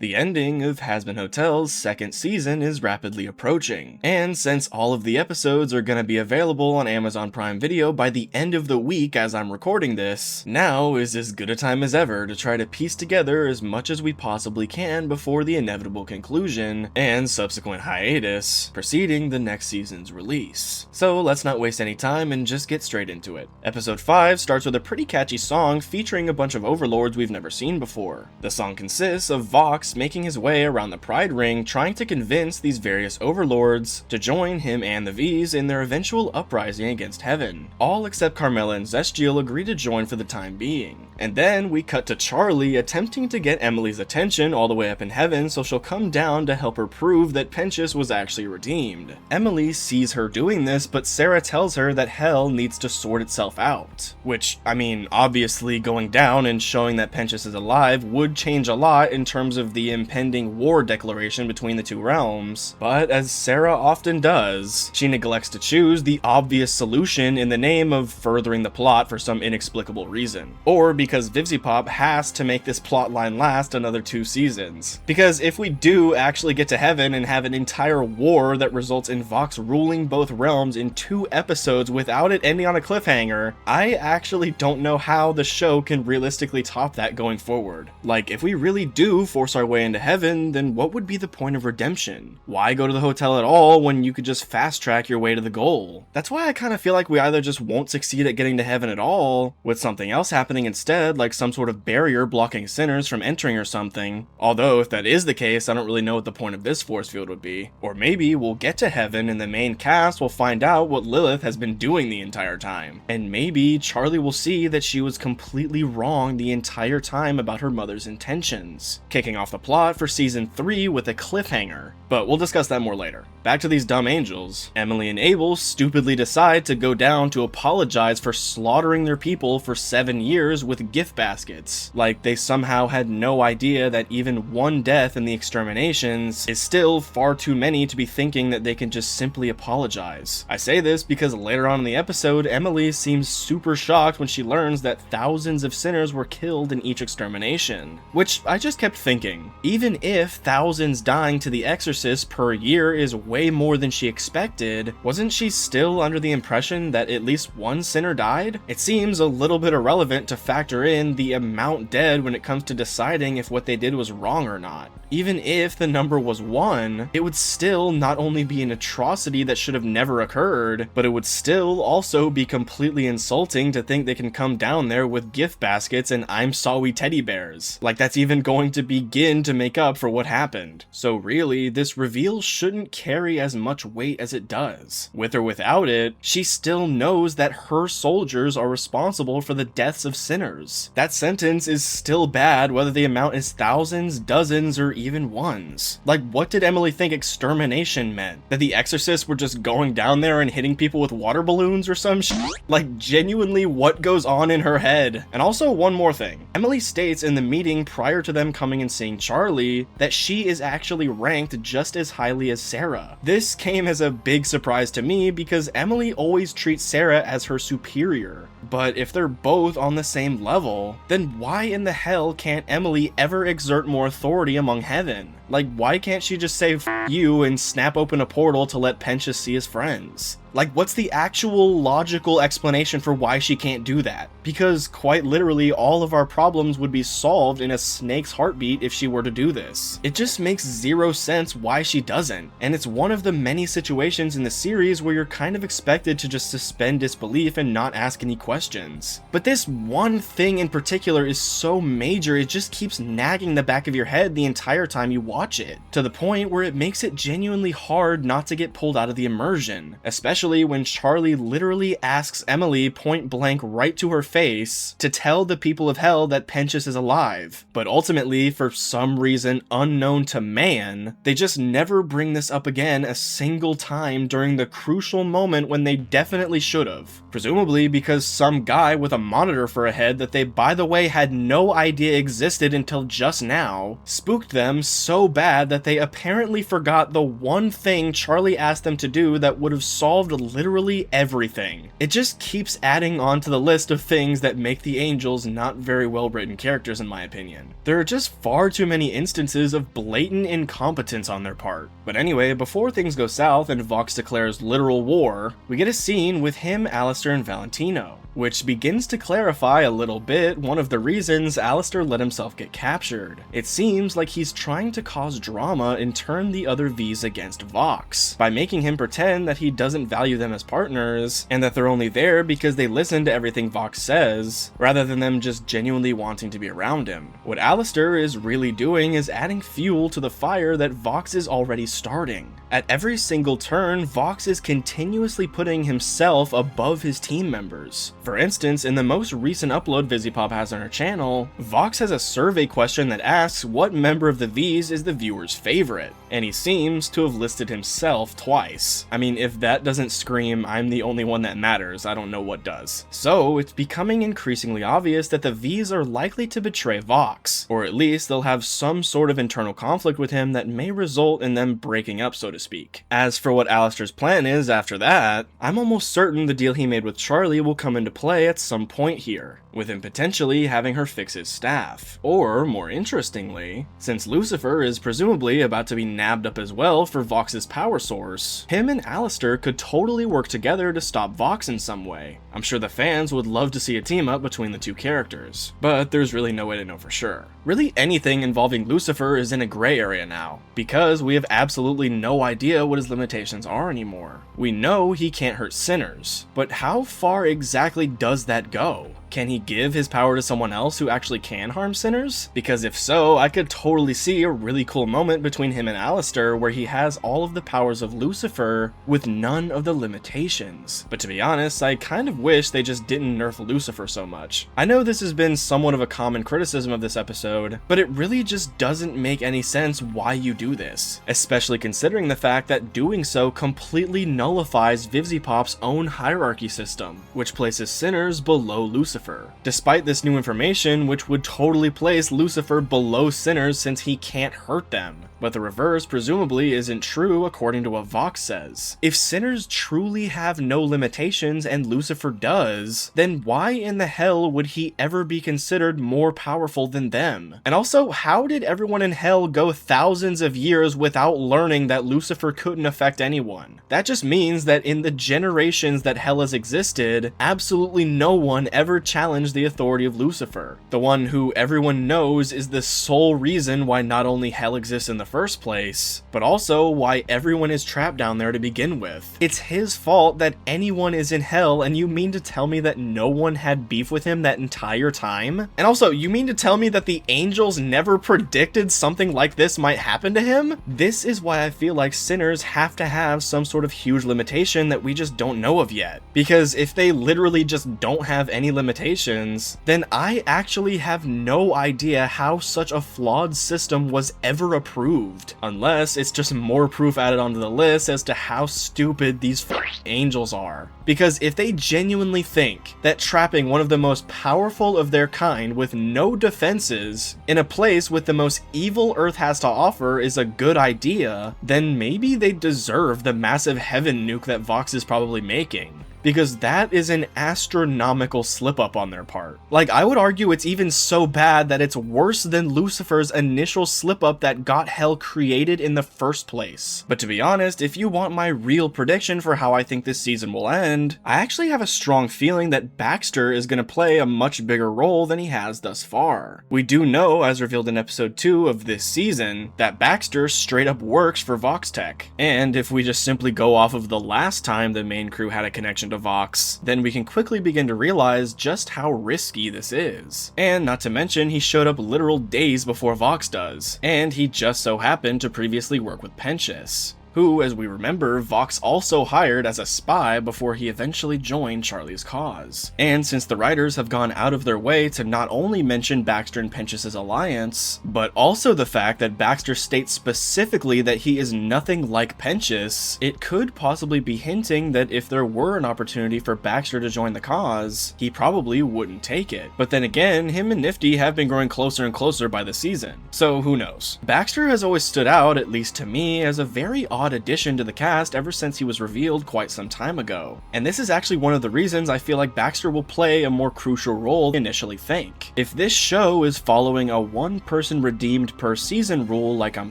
The ending of Hazbin Hotel's second season is rapidly approaching, and since all of the episodes are going to be available on Amazon Prime Video by the end of the week as I'm recording this, now is as good a time as ever to try to piece together as much as we possibly can before the inevitable conclusion and subsequent hiatus preceding the next season's release. So let's not waste any time and just get straight into it. Episode 5 starts with a pretty catchy song featuring a bunch of overlords we've never seen before. The song consists of Vox making his way around the Pride Ring trying to convince these various overlords to join him and the Vees in their eventual uprising against Heaven. All except Carmela and Zestiel agree to join for the time being. And then we cut to Charlie attempting to get Emily's attention all the way up in Heaven so she'll come down to help her prove that Penchus was actually redeemed. Emily sees her doing this, but Sarah tells her that hell needs to sort itself out. Which, I mean, obviously going down and showing that Penchus is alive would change a lot in terms of the impending war declaration between the two realms, but as Sarah often does, she neglects to choose the obvious solution in the name of furthering the plot for some inexplicable reason. Or because Vivziepop has to make this plotline last another 2 seasons. Because if we do actually get to Heaven and have an entire war that results in Vox ruling both realms in 2 episodes without it ending on a cliffhanger, I actually don't know how the show can realistically top that going forward. Like, if we really do force our way into Heaven, then what would be the point of redemption? Why go to the hotel at all when you could just fast track your way to the goal? That's why I kind of feel like we either just won't succeed at getting to Heaven at all, with something else happening instead, like some sort of barrier blocking sinners from entering or something. Although if that is the case, I don't really know what the point of this force field would be. Or maybe we'll get to Heaven and the main cast will find out what Lilith has been doing the entire time. And maybe Charlie will see that she was completely wrong the entire time about her mother's intentions, kicking off the plot for season 3 with a cliffhanger. But we'll discuss that more later. Back to these dumb angels. Emily and Abel stupidly decide to go down to apologize for slaughtering their people for 7 years with gift baskets. Like they somehow had no idea that even one death in the exterminations is still far too many to be thinking that they can just simply apologize. I say this because later on in the episode, Emily seems super shocked when she learns that thousands of sinners were killed in each extermination. Which I just kept thinking, even if thousands dying to the Exorcist per year is way more than she expected, wasn't she still under the impression that at least one sinner died? It seems a little bit irrelevant to factor in the amount dead when it comes to deciding if what they did was wrong or not. Even if the number was 1, it would still not only be an atrocity that should have never occurred, but it would still also be completely insulting to think they can come down there with gift baskets and I'm sorry teddy bears. Like that's even going to begin to make up for what happened. So really, this reveal shouldn't carry as much weight as it does. With or without it, she still knows that her soldiers are responsible for the deaths of sinners. That sentence is still bad whether the amount is thousands, dozens, or even ones. Like, what did Emily think extermination meant? That the exorcists were just going down there and hitting people with water balloons or some shit? Like, genuinely, what goes on in her head? And also, one more thing. Emily states in the meeting prior to them coming and seeing Charlie that she is actually ranked just as highly as Sarah. This came as a big surprise to me because Emily always treats Sarah as her superior. But if they're both on the same level, then why in the hell can't Emily ever exert more authority among Heaven? Like, why can't she just say F you and snap open a portal to let Penchus see his friends? Like, what's the actual logical explanation for why she can't do that? Because quite literally all of our problems would be solved in a snake's heartbeat if she were to do this. It just makes 0 sense why she doesn't. And it's one of the many situations in the series where you're kind of expected to just suspend disbelief and not ask any questions. But this one thing in particular is so major, it just keeps nagging the back of your head the entire time you watch it, to the point where it makes it genuinely hard not to get pulled out of the immersion, especially when Charlie literally asks Emily point blank right to her face to tell the people of hell that Penchus is alive. But ultimately, for some reason unknown to man, they just never bring this up again a single time during the crucial moment when they definitely should have. Presumably because some guy with a monitor for a head that they, by the way, had no idea existed until just now, spooked them them so bad that they apparently forgot the one thing Charlie asked them to do that would have solved literally everything. It just keeps adding on to the list of things that make the Angels not very well written characters in my opinion. There are just far too many instances of blatant incompetence on their part. But anyway, before things go south and Vox declares literal war, we get a scene with him, Alastor, and Valentino, which begins to clarify a little bit one of the reasons Alastor let himself get captured. It seems like he's trying to cause drama and turn the other Vees against Vox, by making him pretend that he doesn't value them as partners, and that they're only there because they listen to everything Vox says, rather than them just genuinely wanting to be around him. What Alastor is really doing is adding fuel to the fire that Vox is already starting. At every single turn, Vox is continuously putting himself above his team members. For instance, in the most recent upload VisiPop has on her channel, Vox has a survey question that asks what member of the Vees is the viewer's favorite, and he seems to have listed himself twice. I mean, if that doesn't scream, I'm the only one that matters, I don't know what does. So, it's becoming increasingly obvious that the Vees are likely to betray Vox, or at least they'll have some sort of internal conflict with him that may result in them breaking up, so to speak. As for what Alastor's plan is after that, I'm almost certain the deal he made with Charlie will come into play at some point here, with him potentially having her fix his staff. Or, more interestingly, since Lucifer is presumably about to be nabbed up as well for Vox's power source, him and Alastor could totally work together to stop Vox in some way. I'm sure the fans would love to see a team up between the two characters, but there's really no way to know for sure. Really anything involving Lucifer is in a gray area now, because we have absolutely no idea what his limitations are anymore. We know he can't hurt sinners, but how far exactly does that go? Can he give his power to someone else who actually can harm sinners? Because if so, I could totally see a really cool moment between him and Alastor where he has all of the powers of Lucifer with none of the limitations. But to be honest, I kind of wish they just didn't nerf Lucifer so much. I know this has been somewhat of a common criticism of this episode, but it really just doesn't make any sense why you do this, especially considering the fact that doing so completely nullifies VisiPop's own hierarchy system, which places sinners below Lucifer. Despite this new information, which would totally place Lucifer below sinners since he can't hurt them. But the reverse presumably isn't true according to what Vox says. If sinners truly have no limitations and Lucifer does, then why in the hell would he ever be considered more powerful than them? And also, how did everyone in hell go thousands of years without learning that Lucifer couldn't affect anyone? That just means that in the generations that hell has existed, absolutely no one ever challenged the authority of Lucifer, the one who everyone knows is the sole reason why not only hell exists in the first place, but also why everyone is trapped down there to begin with. It's his fault that anyone is in hell, and you mean to tell me that no one had beef with him that entire time? And also, you mean to tell me that the angels never predicted something like this might happen to him? This is why I feel like sinners have to have some sort of huge limitation that we just don't know of yet. Because if they literally just don't have any limitations, then I actually have no idea how such a flawed system was ever approved. Unless it's just more proof added onto the list as to how stupid these angels are. Because if they genuinely think that trapping one of the most powerful of their kind with no defenses in a place with the most evil Earth has to offer is a good idea, then maybe they deserve the massive heaven nuke that Vox is probably making. Because that is an astronomical slip up on their part. Like, I would argue it's even so bad that it's worse than Lucifer's initial slip up that got hell created in the first place. But to be honest, if you want my real prediction for how I think this season will end, I actually have a strong feeling that Baxter is going to play a much bigger role than he has thus far. We do know, as revealed in episode 2 of this season, that Baxter straight up works for VoxTech. And if we just simply go off of the last time the main crew had a connection to Vox, then we can quickly begin to realize just how risky this is. And not to mention, he showed up literal days before Vox does, and he just so happened to previously work with Pensius. who, as we remember, Vox also hired as a spy before he eventually joined Charlie's cause. And since the writers have gone out of their way to not only mention Baxter and Pentious' alliance, but also the fact that Baxter states specifically that he is nothing like Pentious, it could possibly be hinting that if there were an opportunity for Baxter to join the cause, he probably wouldn't take it. But then again, him and Nifty have been growing closer and closer by the season, so who knows. Baxter has always stood out, at least to me, as a very odd addition to the cast ever since he was revealed quite some time ago. And this is actually one of the reasons I feel like Baxter will play a more crucial role than initially think. If this show is following a one-person redeemed per season rule like I'm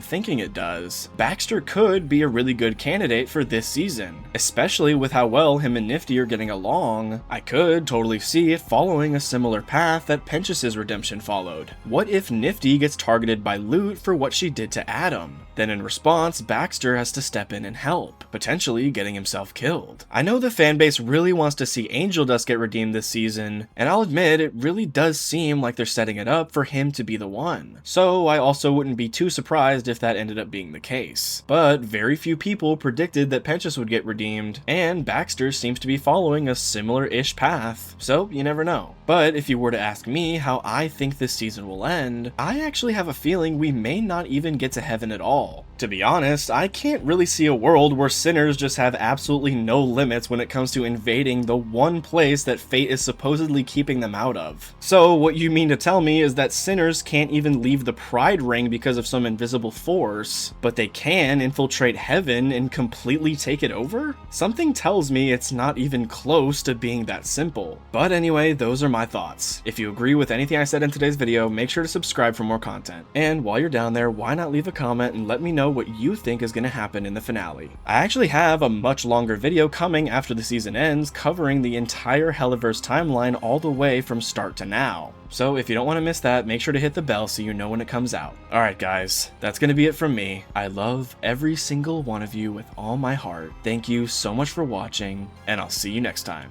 thinking it does, Baxter could be a really good candidate for this season, especially with how well him and Nifty are getting along. I could totally see it following a similar path that Pentious' redemption followed. What if Nifty gets targeted by Loot for what she did to Adam? Then in response, Baxter has to step in and help, potentially getting himself killed. I know the fanbase really wants to see Angel Dust get redeemed this season, and I'll admit it really does seem like they're setting it up for him to be the one. So I also wouldn't be too surprised if that ended up being the case. But very few people predicted that Pentious would get redeemed, and Baxter seems to be following a similar-ish path, so you never know. But if you were to ask me how I think this season will end, I actually have a feeling we may not even get to heaven at all. To be honest, I can't really see a world where sinners just have absolutely no limits when it comes to invading the one place that fate is supposedly keeping them out of. So what you mean to tell me is that sinners can't even leave the Pride Ring because of some invisible force, but they can infiltrate heaven and completely take it over? Something tells me it's not even close to being that simple. But anyway, those are my thoughts. If you agree with anything I said in today's video, make sure to subscribe for more content. And while you're down there, why not leave a comment and let me know what you think is going to happen in the finale. I actually have a much longer video coming after the season ends, covering the entire Helliverse timeline all the way from start to now. So if you don't want to miss that, make sure to hit the bell so you know when it comes out. Alright guys, that's going to be it from me. I love every single one of you with all my heart. Thank you so much for watching, and I'll see you next time.